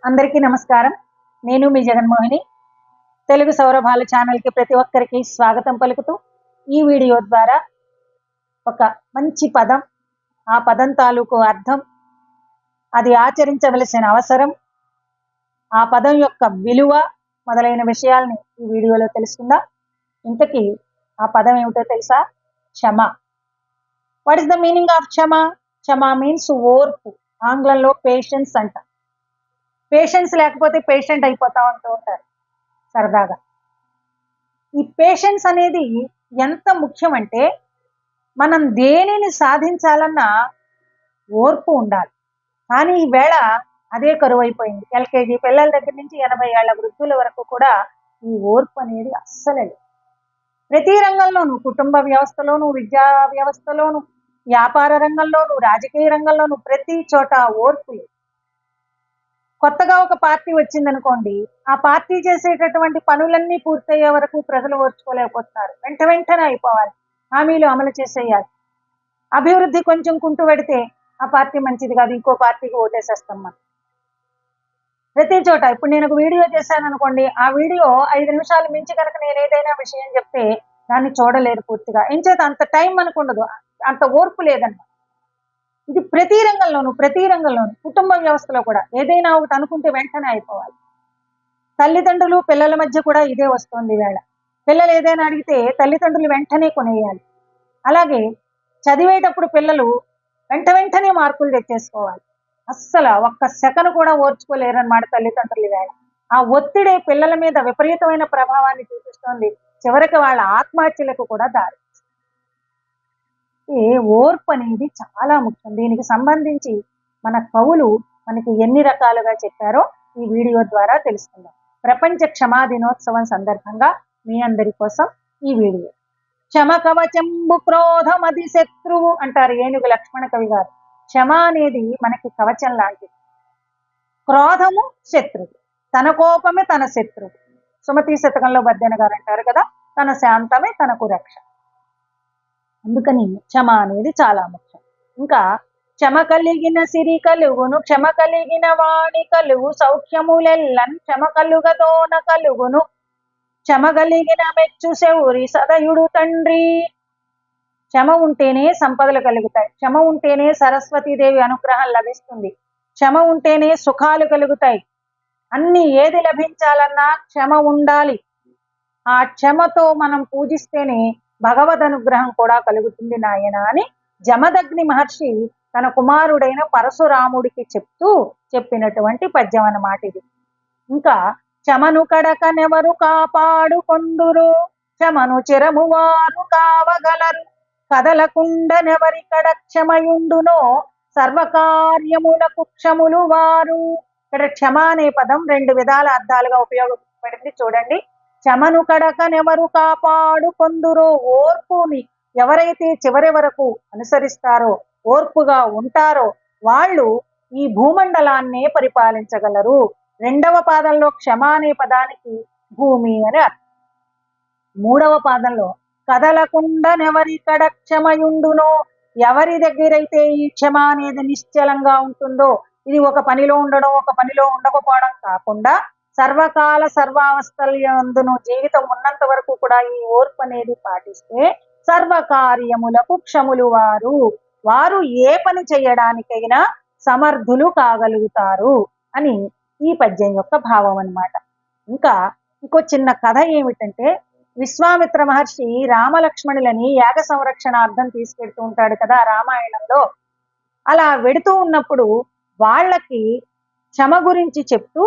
అందరికీ నమస్కారం. నేను మీ జగన్మోహిని. తెలుగు సౌరభాల ఛానల్కి ప్రతి ఒక్కరికి స్వాగతం పలుకుతూ ఈ వీడియో ద్వారా ఒక మంచి పదం, ఆ పదం తాలూకు అర్థం, అది ఆచరించవలసిన అవసరం, ఆ పదం యొక్క విలువ మొదలైన విషయాల్ని ఈ వీడియోలో తెలుసుకుందాం. ఇంతకీ ఆ పదం ఏమిటో తెలుసా? క్షమ. What is the meaning of Kshama? Kshama means ఓర్పు. ఆంగ్లంలో పేషెన్స్ అంట. పేషెన్స్ లేకపోతే పేషెంట్ అయిపోతా ఉంటూ ఉంటారు సరదాగా. ఈ పేషెన్స్ అనేది ఎంత ముఖ్యమంటే, మనం దేనిని సాధించాలన్నా ఓర్పు ఉండాలి. కానీ ఈవేళ అదే కరువైపోయింది. ఎల్కేజీ పిల్లల దగ్గర నుంచి 80 ఏళ్ల వృద్ధుల వరకు కూడా ఈ ఓర్పు అనేది అస్సలే లేదు. ప్రతి రంగంలోనూ, కుటుంబ వ్యవస్థలోను, విద్యా వ్యవస్థలోను, వ్యాపార రంగంలోను, రాజకీయ రంగంలోను, ప్రతి చోట ఓర్పు లేదు. కొత్తగా ఒక పార్టీ వచ్చిందనుకోండి, ఆ పార్టీ చేసేటటువంటి పనులన్నీ పూర్తయ్యే వరకు ప్రజలు ఓర్చుకోలేకపోతున్నారు. వెంటనే అయిపోవాలి, హామీలు అమలు చేసేయాలి. అభివృద్ధి కొంచెం కుంటు పెడితే ఆ పార్టీ మంచిది కాదు, ఇంకో పార్టీకి ఓటేసేస్తాం మనం. ప్రతి చోట ఇప్పుడు నేను ఒక వీడియో చేశాను అనుకోండి, ఆ వీడియో 5 నిమిషాలు మించి కనుక నేను ఏదైనా విషయం చెప్తే దాన్ని చూడలేరు పూర్తిగా. ఏం చేత అంత టైం మనకు ఉండదు, అంత ఓర్పు లేదన్నమాట. ఇది ప్రతి రంగంలోనూ, కుటుంబ వ్యవస్థలో కూడా ఏదైనా ఒకటి అనుకుంటే వెంటనే అయిపోవాలి. తల్లిదండ్రులు పిల్లల మధ్య కూడా ఇదే వస్తుంది వేళ. పిల్లలు ఏదైనా అడిగితే తల్లిదండ్రులు వెంటనే కొనేయాలి. అలాగే చదివేటప్పుడు పిల్లలు వెంటనే మార్కులు తెచ్చేసుకోవాలి. అస్సలు ఒక్క సెకను కూడా ఓర్చుకోలేరన్నమాట తల్లిదండ్రులు వేళ. ఆ ఒత్తిడి పిల్లల మీద విపరీతమైన ప్రభావాన్ని చూపిస్తోంది. చివరికి వాళ్ళ ఆత్మహత్యలకు కూడా దారి. ఓర్పు అనేది చాలా ముఖ్యం. దీనికి సంబంధించి మన కవులు మనకి ఎన్ని రకాలుగా చెప్పారో ఈ వీడియో ద్వారా తెలుసుకుందాం. ప్రపంచ క్షమా దినోత్సవం సందర్భంగా మీ అందరి కోసం ఈ వీడియో. క్షమ కవచంబు క్రోధమది శత్రువు అంటారు ఏనుగు లక్ష్మణ కవి గారు. క్షమ అనేది మనకి కవచం లాంటిది. క్రోధము శత్రువు, తన కోపమే తన శత్రువు. సుమతి శతకంలో బద్దెన గారు అంటారు కదా, తన శాంతమే తనకు రక్ష. అందుకని క్షమ అనేది చాలా ముఖ్యం. ఇంకా క్షమ కలిగిన సిరి కలుగును, క్షమ కలిగిన వాణి కలుగు సౌఖ్యములెల్లన్, క్షమ కలుగదోన కలుగును, క్షమ కలిగిన మెచ్చు శౌరి సదయుడు తండ్రి. క్షమ ఉంటేనే సంపదలు కలుగుతాయి, క్షమ ఉంటేనే సరస్వతీదేవి అనుగ్రహం లభిస్తుంది, క్షమ ఉంటేనే సుఖాలు కలుగుతాయి. అన్ని ఏది లభించాలన్నా క్షమ ఉండాలి. ఆ క్షమతో మనం పూజిస్తేనే భగవద్ అనుగ్రహం కూడా కలుగుతుంది నాయన అని జమదగ్ని మహర్షి తన కుమారుడైన పరశురాముడికి చెప్పినటువంటి పద్యం అన్నమాట ఇది. ఇంకా క్షమను కడకనెవరు కాపాడు కొందురు, క్షమను చిరము వారు కావగలరు, కదలకుండనెవరి కడ క్షమయుండునో సర్వకార్యములకు క్షములు వారు. ఇక్కడ క్షమ అనే పదం 2 విధాల అర్థాలుగా ఉపయోగపడింది చూడండి. క్షమను కడకనెవరు కాపాడు కొందురో, ఓర్పుని ఎవరైతే చివరి వరకు అనుసరిస్తారో, ఓర్పుగా ఉంటారో వాళ్ళు ఈ భూమండలాన్నే పరిపాలించగలరు. 2వ పాదంలో క్షమ అనే పదానికి భూమి అని అర్థం. 3వ పాదంలో కదలకుండనెవరి కడ క్షమయుండునో, ఎవరి దగ్గరైతే ఈ క్షమ అనేది నిశ్చలంగా ఉంటుందో, ఇది ఒక పనిలో ఉండడం, ఒక పనిలో ఉండకపోవడం కాకుండా సర్వకాల సర్వావస్థలందును జీవితం ఉన్నంత వరకు కూడా ఈ ఓర్పు అనేది పాటిస్తే సర్వకార్యములకు క్షములు వారు, వారు ఏ పని చేయడానికైనా సమర్థులు కాగలుగుతారు అని ఈ పద్యం యొక్క భావం అన్నమాట. ఇంకా ఇంకో చిన్న కథ ఏమిటంటే, విశ్వామిత్ర మహర్షి రామలక్ష్మణులని యాగ సంరక్షణార్థం తీసుకెడుతూ ఉంటాడు కదా రామాయణంలో. అలా వెడుతూ ఉన్నప్పుడు వాళ్ళకి క్షమ గురించి చెప్తూ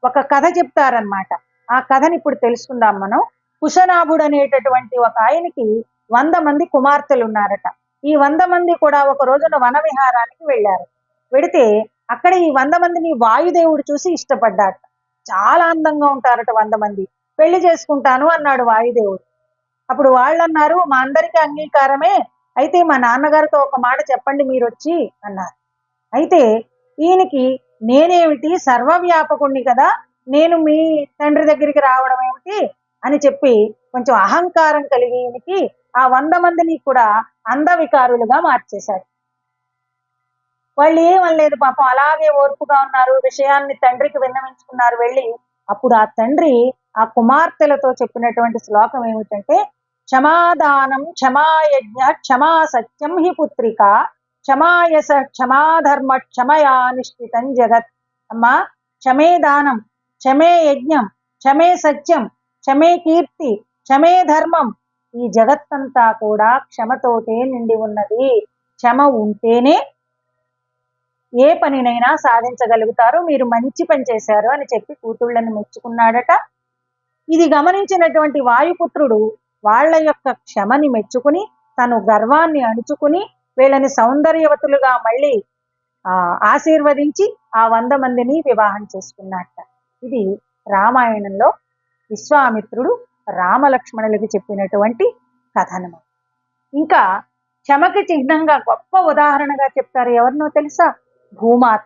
ఒక కథ చెప్తారనమాట. ఆ కథని ఇప్పుడు తెలుసుకుందాం మనం. కుశనాభుడు అనేటటువంటి ఒక ఆయనకి 100 మంది కుమార్తెలు ఉన్నారట. ఈ 100 మంది కూడా ఒక రోజున వన విహారానికి వెళ్ళారు. వెడితే అక్కడ ఈ 100 మందిని వాయుదేవుడు చూసి ఇష్టపడ్డాట. చాలా అందంగా ఉంటారట 100 మంది. పెళ్లి చేసుకుంటాను అన్నాడు వాయుదేవుడు. అప్పుడు వాళ్ళు అన్నారు, మా అందరికీ అంగీకారమే, అయితే మా నాన్నగారితో ఒక మాట చెప్పండి మీరు వచ్చి అన్నారు. అయితే ఈయనకి నేనేమిటి సర్వవ్యాపకుణ్ణి కదా, నేను మీ తండ్రి దగ్గరికి రావడం ఏమిటి అని చెప్పి కొంచెం అహంకారం కలిగి ఈయనకి ఆ 100 మందిని కూడా అందవికారులుగా మార్చేశాడు. వాళ్ళు ఏమనలేదు పాపం, అలాగే ఓర్పుగా ఉన్నారు. విషయాన్ని తండ్రికి విన్నవించుకున్నారు వెళ్ళి. అప్పుడు ఆ తండ్రి ఆ కుమార్తెలతో చెప్పినటువంటి శ్లోకం ఏమిటంటే, క్షమాదానం క్షమాయజ్ఞ క్షమా సత్యం హి పుత్రిక క్షమాయస క్షమాధర్మ క్షమయా నిష్ఠితం జగత్. అమ్మా, క్షమే దానం, క్షమే యజ్ఞం, క్షమే సత్యం, క్షమే కీర్తి, క్షమే ధర్మం. ఈ జగత్తంతా కూడా క్షమతోటే నిండి ఉన్నది. క్షమ ఉంటేనే ఏ పనినైనా సాధించగలుగుతారు. మీరు మంచి పని చేశారు అని చెప్పి కూతుళ్ళని మెచ్చుకున్నాడట. ఇది గమనించినటువంటి వాయుపుత్రుడు వాళ్ళ యొక్క క్షమని మెచ్చుకుని తను గర్వాన్ని అణుచుకుని వీళ్ళని సౌందర్యవతులుగా మళ్ళీ ఆశీర్వదించి ఆ 100 మందిని వివాహం చేసుకున్నట్ట. ఇది రామాయణంలో విశ్వామిత్రుడు రామలక్ష్మణులకి చెప్పినటువంటి కథనం. ఇంకా క్షమకి చిహ్నంగా గొప్ప ఉదాహరణగా చెప్తారు ఎవరినో తెలుసా? భూమాత.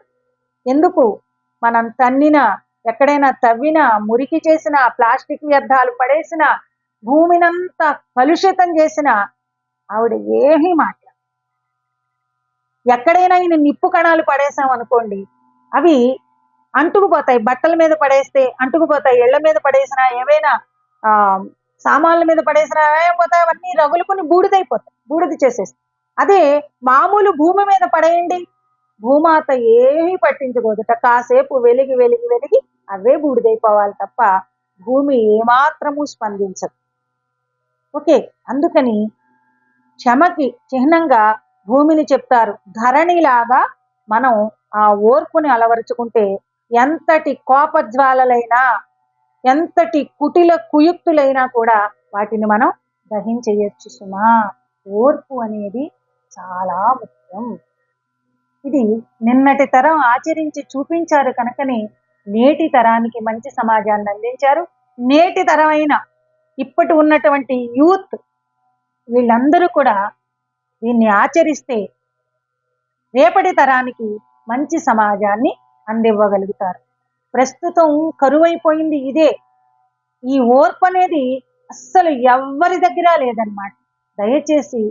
ఎందుకు? మనం తన్నిన, ఎక్కడైనా తవ్విన, మురికి చేసిన, ప్లాస్టిక్ వ్యర్థాలు పడేసిన, భూమినంతా కలుషితం చేసిన ఆవిడ ఏమీ మాట్లాడ. ఎక్కడైనా ఈయన నిప్పు కణాలు పడేసాం అనుకోండి, అవి అంటుకుపోతాయి. బట్టల మీద పడేస్తే అంటుకుపోతాయి, ఇళ్ల మీద పడేసినా, ఏవైనా సామాన్ల మీద పడేసినా ఏమైపోతాయి, అవన్నీ రగులుకుని బూడిదైపోతాయి, బూడిద చేసేస్తాయి. అదే మామూలు భూమి మీద పడేయండి, భూమాత ఏమీ పట్టించుకోదుట. కాసేపు వెలిగి వెలిగి వెలిగి అవే బూడిదైపోవాలి తప్ప భూమి ఏమాత్రము స్పందించదు. ఓకే, అందుకని క్షమకి చిహ్నంగా భూమిని చెప్తారు. ధరణిలాగా మనం ఆ ఓర్పుని అలవరుచుకుంటే ఎంతటి కోపజ్వాలలైనా, ఎంతటి కుటిల కుయుక్తులైనా కూడా వాటిని మనం దహించేయచ్చు సుమా. ఓర్పు అనేది చాలా ముఖ్యం. ఇది నిన్నటి తరం ఆచరించి చూపించారు కనుకనే నేటి తరానికి మంచి సమాజాన్ని అందించారు. నేటి తరమైన ఇప్పటి ఉన్నటువంటి యూత్ వీళ్ళందరూ కూడా దీన్ని ఆచరిస్తే రేపటి తరానికి మంచి సమాజాన్ని అందివ్వగలుగుతారు. ప్రస్తుతం కరువైపోయింది ఇదే. ఈ ఓర్పు అనేది అస్సలు ఎవ్వరి దగ్గర లేదన్నమాట. దయచేసి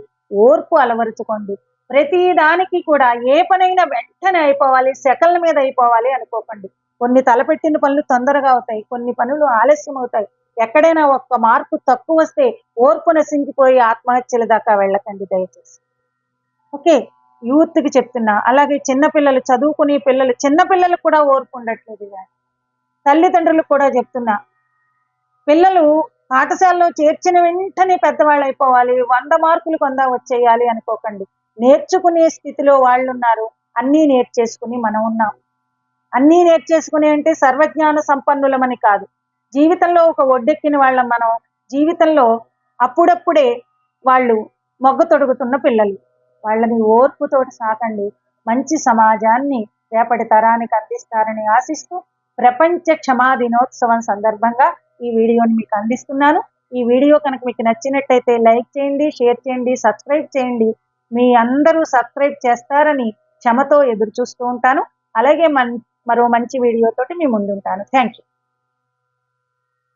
ఓర్పు అలవరుచుకోండి. ప్రతి దానికి కూడా ఏ పనైనా వెంటనే అయిపోవాలి, సెకన్ల మీద అయిపోవాలి అనుకోకండి. కొన్ని తలపెట్టిన పనులు తొందరగా అవుతాయి, కొన్ని పనులు ఆలస్యం అవుతాయి. ఎక్కడైనా ఒక్క మార్పు తక్కువ వస్తే ఓర్పు నశించిపోయి ఆత్మహత్యల దాకా వెళ్ళకండి దయచేసి. ఓకే, యూత్కి చెప్తున్నా. అలాగే చిన్నపిల్లలు, చదువుకునే పిల్లలు, చిన్నపిల్లలకు కూడా ఓర్పు ఉండట్లేదు. కానీ తల్లిదండ్రులకు కూడా చెప్తున్నా, పిల్లలు పాఠశాలలో చేర్చిన వెంటనే పెద్దవాళ్ళు అయిపోవాలి, 100 మార్కులు 100 వచ్చేయాలి అనుకోకండి. నేర్చుకునే స్థితిలో వాళ్ళు ఉన్నారు. అన్నీ నేర్చేసుకుని మనం ఉన్నాం. అన్నీ నేర్చేసుకుని అంటే సర్వజ్ఞాన సంపన్నులమని కాదు. జీవితంలో ఒక ఒడ్డెక్కిన వాళ్ళం మనం. జీవితంలో అప్పుడప్పుడే వాళ్ళు మొగ్గ తొడుగుతున్న పిల్లలు. వాళ్ళని ఓర్పుతోటి సాకండి. మంచి సమాజాన్ని రేపటి తరానికి అందిస్తారని ఆశిస్తూ ప్రపంచ క్షమా దినోత్సవం సందర్భంగా ఈ వీడియోని మీకు అందిస్తున్నాను. ఈ వీడియో కనుక మీకు నచ్చినట్టయితే లైక్ చేయండి, షేర్ చేయండి, సబ్స్క్రైబ్ చేయండి. మీ అందరూ సబ్స్క్రైబ్ చేస్తారని క్షమతో ఎదురు చూస్తూ ఉంటాను. అలాగే మరో మంచి వీడియోతోటి మీ ముందుంటాను. Thank you.